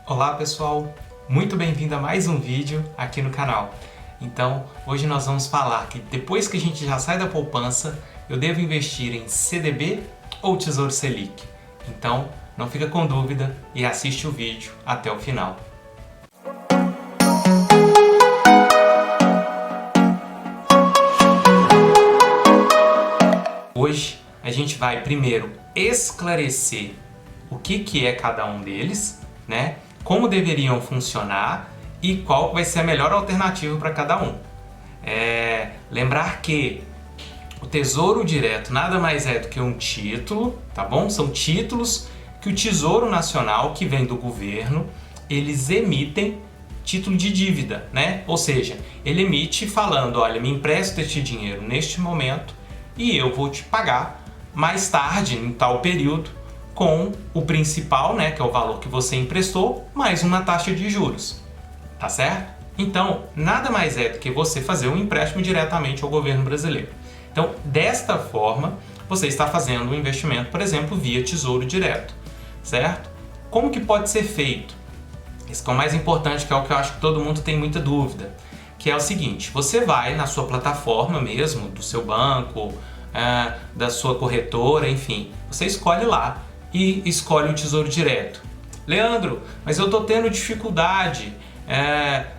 Olá pessoal, muito bem-vindo a mais um vídeo aqui no canal. Então, hoje nós vamos falar que depois que a gente já sai da poupança, eu devo investir em CDB ou Tesouro Selic. Então, não fica com dúvida e assiste o vídeo até o final. Hoje a gente vai primeiro esclarecer o que é cada um deles, né? Como deveriam funcionar e qual vai ser a melhor alternativa para cada um. Lembrar que o Tesouro Direto nada mais é do que um título, tá bom? São títulos que o Tesouro Nacional, que vem do governo, eles emitem título de dívida, né? Ou seja, ele emite falando, olha, me empresta este dinheiro neste momento e eu vou te pagar mais tarde, em tal período, com o principal, né, que é o valor que você emprestou, mais uma taxa de juros, tá certo? Então, nada mais é do que você fazer um empréstimo diretamente ao governo brasileiro. Então, desta forma, você está fazendo um investimento, por exemplo, via Tesouro Direto, certo? Como que pode ser feito? Esse que é o mais importante, que é o que eu acho que todo mundo tem muita dúvida, que é o seguinte: você vai na sua plataforma mesmo, do seu banco, da sua corretora, enfim, você escolhe lá e escolhe o Tesouro Direto. Leandro, mas eu estou tendo dificuldade,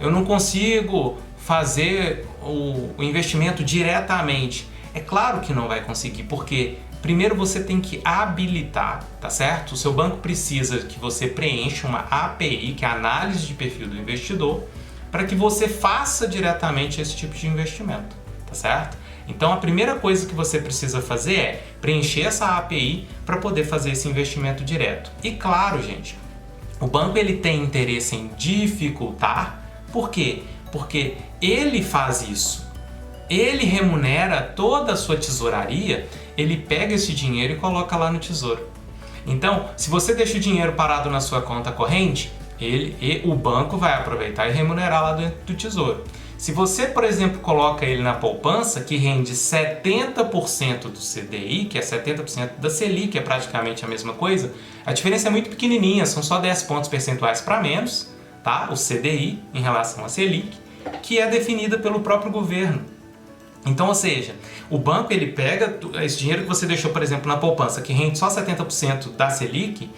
eu não consigo fazer o investimento diretamente. É claro que não vai conseguir, porque primeiro você tem que habilitar, tá certo? O seu banco precisa que você preencha uma API, que é a análise de perfil do investidor, para que você faça diretamente esse tipo de investimento, tá certo? Então a primeira coisa que você precisa fazer é preencher essa API para poder fazer esse investimento direto. E claro, gente, o banco ele tem interesse em dificultar. Por quê? Porque ele faz isso. Ele remunera toda a sua tesouraria, ele pega esse dinheiro e coloca lá no tesouro. Então, se você deixa o dinheiro parado na sua conta corrente, o banco vai aproveitar e remunerar lá dentro do tesouro. Se você, por exemplo, coloca ele na poupança, que rende 70% do CDI, que é 70% da Selic, que é praticamente a mesma coisa, a diferença é muito pequenininha, são só 10 pontos percentuais para menos, tá? O CDI em relação à Selic, que é definida pelo próprio governo. Então, ou seja, o banco ele pega esse dinheiro que você deixou, por exemplo, na poupança, que rende só 70% da Selic,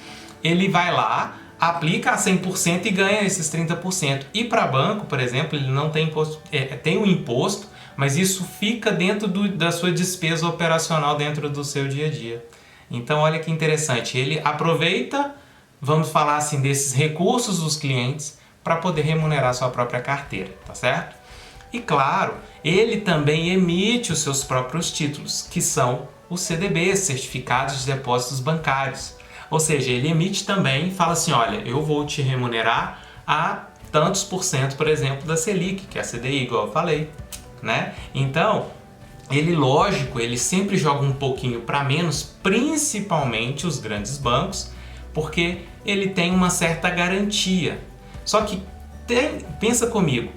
ele vai lá, aplica a 100% e ganha esses 30%. E para banco, por exemplo, ele não tem imposto, tem um imposto, mas isso fica dentro da sua despesa operacional dentro do seu dia a dia. Então, olha que interessante, ele aproveita, vamos falar assim, desses recursos dos clientes para poder remunerar sua própria carteira, tá certo? E claro, ele também emite os seus próprios títulos, que são os CDBs, Certificados de Depósitos Bancários. Ou seja, ele emite também e fala assim, olha, eu vou te remunerar a tantos por cento, por exemplo, da Selic, que é a CDI, igual eu falei, né? Então, ele sempre joga um pouquinho para menos, principalmente os grandes bancos, porque ele tem uma certa garantia. Só que, pensa comigo,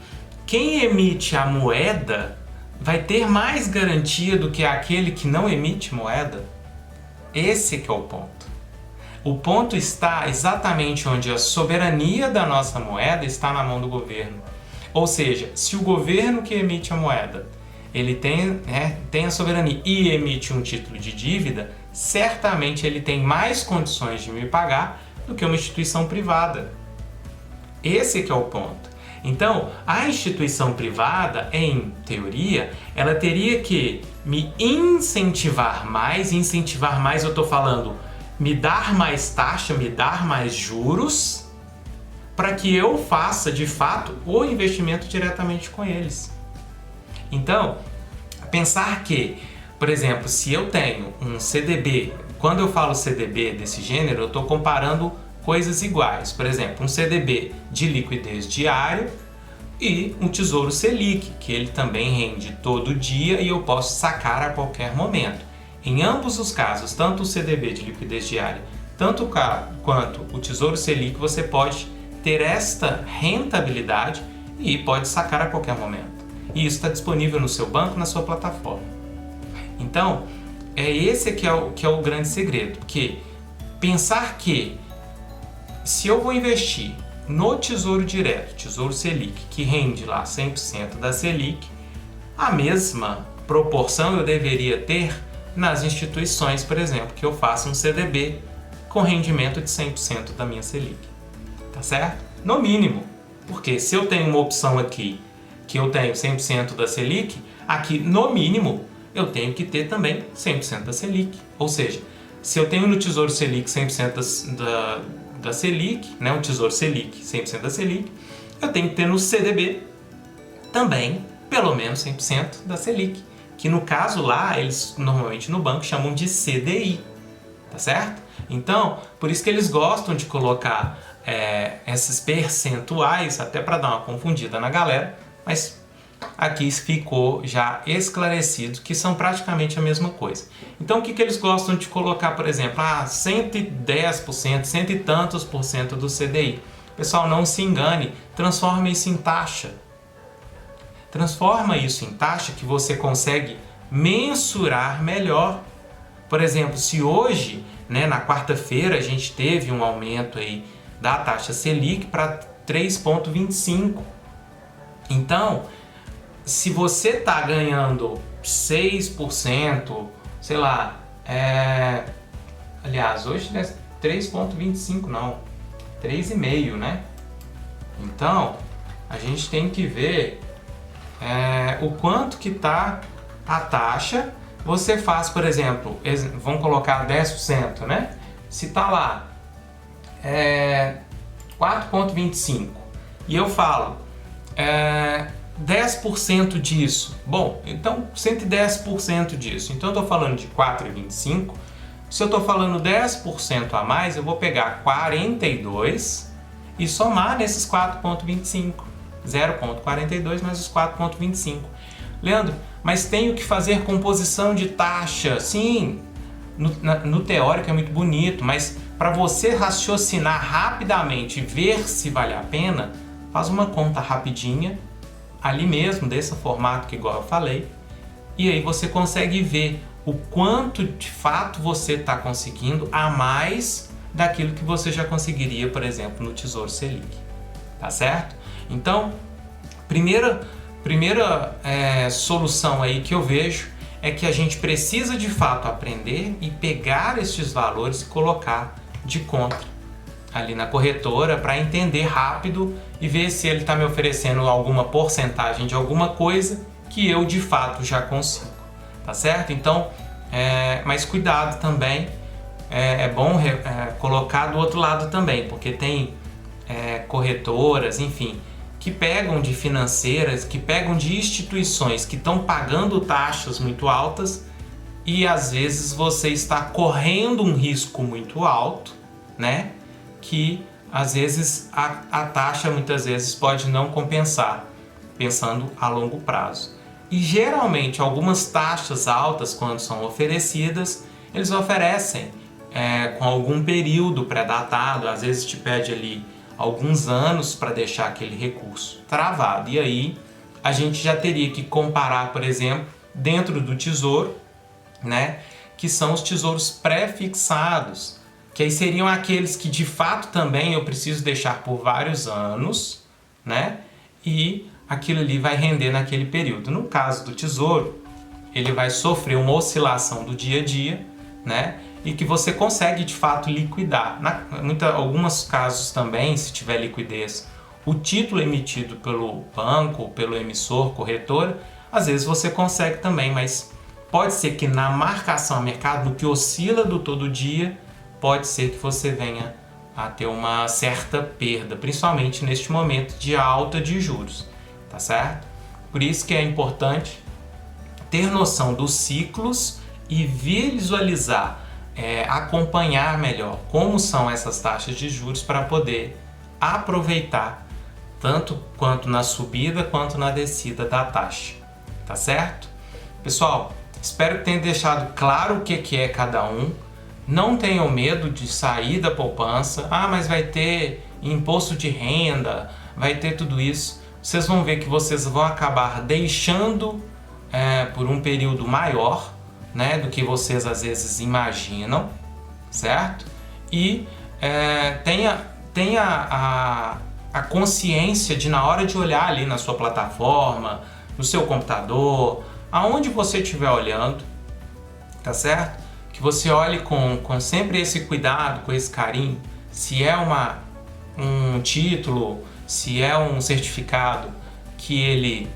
quem emite a moeda vai ter mais garantia do que aquele que não emite moeda? Esse que é o ponto. O ponto está exatamente onde a soberania da nossa moeda está na mão do governo. Ou seja, se o governo que emite a moeda, ele tem a soberania e emite um título de dívida, certamente ele tem mais condições de me pagar do que uma instituição privada. Esse que é o ponto. Então, a instituição privada, em teoria, ela teria que me incentivar mais eu estou falando me dar mais taxa, me dar mais juros, para que eu faça, de fato, o investimento diretamente com eles. Então, pensar que, por exemplo, se eu tenho um CDB, quando eu falo CDB desse gênero, eu estou comparando coisas iguais. Por exemplo, um CDB de liquidez diária e um Tesouro Selic, que ele também rende todo dia e eu posso sacar a qualquer momento. Em ambos os casos, tanto o CDB de liquidez diária, tanto quanto o Tesouro Selic, você pode ter esta rentabilidade e pode sacar a qualquer momento. E isso está disponível no seu banco, na sua plataforma. Então, esse que é o grande segredo, porque pensar que se eu vou investir no Tesouro Direto, Tesouro Selic, que rende lá 100% da Selic, a mesma proporção eu deveria ter nas instituições, por exemplo, que eu faça um CDB com rendimento de 100% da minha Selic. Tá certo? No mínimo. Porque se eu tenho uma opção aqui que eu tenho 100% da Selic, aqui no mínimo eu tenho que ter também 100% da Selic. Ou seja, se eu tenho no Tesouro Selic 100% da Selic, né, um Tesouro Selic 100% da Selic, eu tenho que ter no CDB também pelo menos 100% da Selic, que no caso lá eles normalmente no banco chamam de CDI, tá certo? Então, por isso que eles gostam de colocar esses percentuais, até para dar uma confundida na galera, mas aqui ficou já esclarecido que são praticamente a mesma coisa. Então o que eles gostam de colocar, por exemplo, 110%, cento e tantos por cento do CDI. Pessoal, não se engane, transforma isso em taxa. Transforma isso em taxa que você consegue mensurar melhor. Por exemplo, se hoje, né, na quarta-feira, a gente teve um aumento aí da taxa Selic para 3,25. Então, se você está ganhando 6%, sei lá, aliás, hoje é 3,25 não, 3,5, né? Então, a gente tem que ver o quanto que está a taxa. Você faz, por exemplo, vamos colocar 10%, né? Se está lá 4,25 e eu falo 10% disso, bom, então 110% disso, então eu estou falando de 4,25, se eu estou falando 10% a mais, eu vou pegar 42 e somar nesses 4,25, 0,42 mais os 4,25. Leandro, mas tenho que fazer composição de taxa. Sim, no teórico é muito bonito, mas para você raciocinar rapidamente e ver se vale a pena, faz uma conta rapidinha, ali mesmo, desse formato que igual eu falei, e aí você consegue ver o quanto de fato você está conseguindo a mais daquilo que você já conseguiria, por exemplo, no Tesouro Selic. Tá certo? Então, primeira solução aí que eu vejo é que a gente precisa de fato aprender e pegar estes valores e colocar de conta ali na corretora para entender rápido e ver se ele está me oferecendo alguma porcentagem de alguma coisa que eu de fato já consigo, tá certo? Então, mas cuidado também, é bom colocar do outro lado também, porque tem corretoras, enfim, que pegam de financeiras, que pegam de instituições que estão pagando taxas muito altas e às vezes você está correndo um risco muito alto, né? Que às vezes a taxa muitas vezes pode não compensar, pensando a longo prazo. E geralmente algumas taxas altas, quando são oferecidas, eles oferecem com algum período pré-datado, às vezes te pede ali alguns anos para deixar aquele recurso travado. E aí a gente já teria que comparar, por exemplo, dentro do tesouro, né, que são os tesouros pré-fixados, que aí seriam aqueles que de fato também eu preciso deixar por vários anos, né, e aquilo ali vai render naquele período. No caso do tesouro, ele vai sofrer uma oscilação do dia a dia, né, e que você consegue de fato liquidar. Alguns casos também, se tiver liquidez, o título emitido pelo banco, pelo emissor, corretora, às vezes você consegue também, mas pode ser que na marcação a mercado, no que oscila do todo dia, pode ser que você venha a ter uma certa perda, principalmente neste momento de alta de juros, tá certo? Por isso que é importante ter noção dos ciclos e visualizar, acompanhar melhor como são essas taxas de juros para poder aproveitar tanto quanto na subida quanto na descida da taxa, tá certo? Pessoal, espero que tenha deixado claro o que é cada um. Não tenham medo de sair da poupança. Mas vai ter imposto de renda, vai ter tudo isso. Vocês vão ver que vocês vão acabar deixando por um período maior, né, do que vocês às vezes imaginam, certo? E tenha a consciência de, na hora de olhar ali na sua plataforma, no seu computador, aonde você estiver olhando, tá certo? Que você olhe com sempre esse cuidado, com esse carinho, se é um título, se é um certificado que ele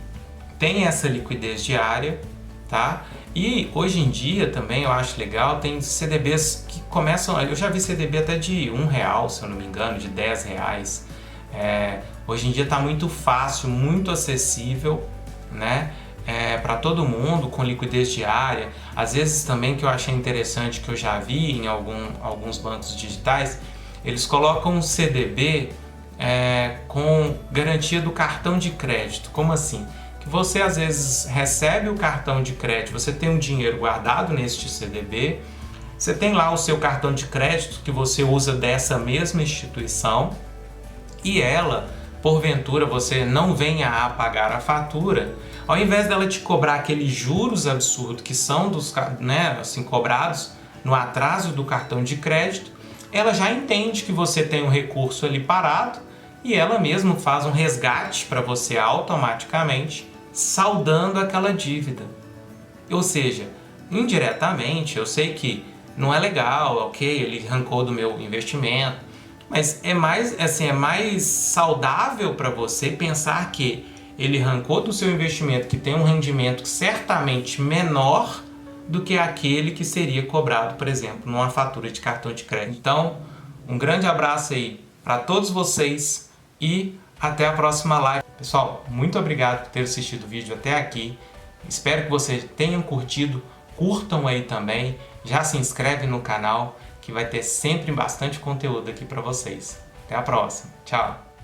tem essa liquidez diária, tá? E hoje em dia também eu acho legal, tem CDBs que começam, eu já vi CDB até de R$1, se eu não me engano, de R$10. Hoje em dia está muito fácil, muito acessível, né? Para todo mundo, com liquidez diária. Às vezes também, que eu achei interessante, que eu já vi em alguns bancos digitais, eles colocam um CDB com garantia do cartão de crédito. Como assim? Que você às vezes recebe o cartão de crédito, você tem um dinheiro guardado neste CDB, você tem lá o seu cartão de crédito que você usa dessa mesma instituição, e ela, porventura, você não venha a pagar a fatura, ao invés dela te cobrar aqueles juros absurdos que são cobrados no atraso do cartão de crédito, ela já entende que você tem um recurso ali parado e ela mesma faz um resgate para você automaticamente, saldando aquela dívida. Ou seja, indiretamente, eu sei que não é legal, ok, ele arrancou do meu investimento, mas é mais saudável para você pensar que ele arrancou do seu investimento, que tem um rendimento certamente menor do que aquele que seria cobrado, por exemplo, numa fatura de cartão de crédito. Então, um grande abraço aí para todos vocês e até a próxima live. Pessoal, muito obrigado por ter assistido o vídeo até aqui. Espero que vocês tenham curtido. Curtam aí também. Já se inscreve no canal, que vai ter sempre bastante conteúdo aqui para vocês. Até a próxima. Tchau!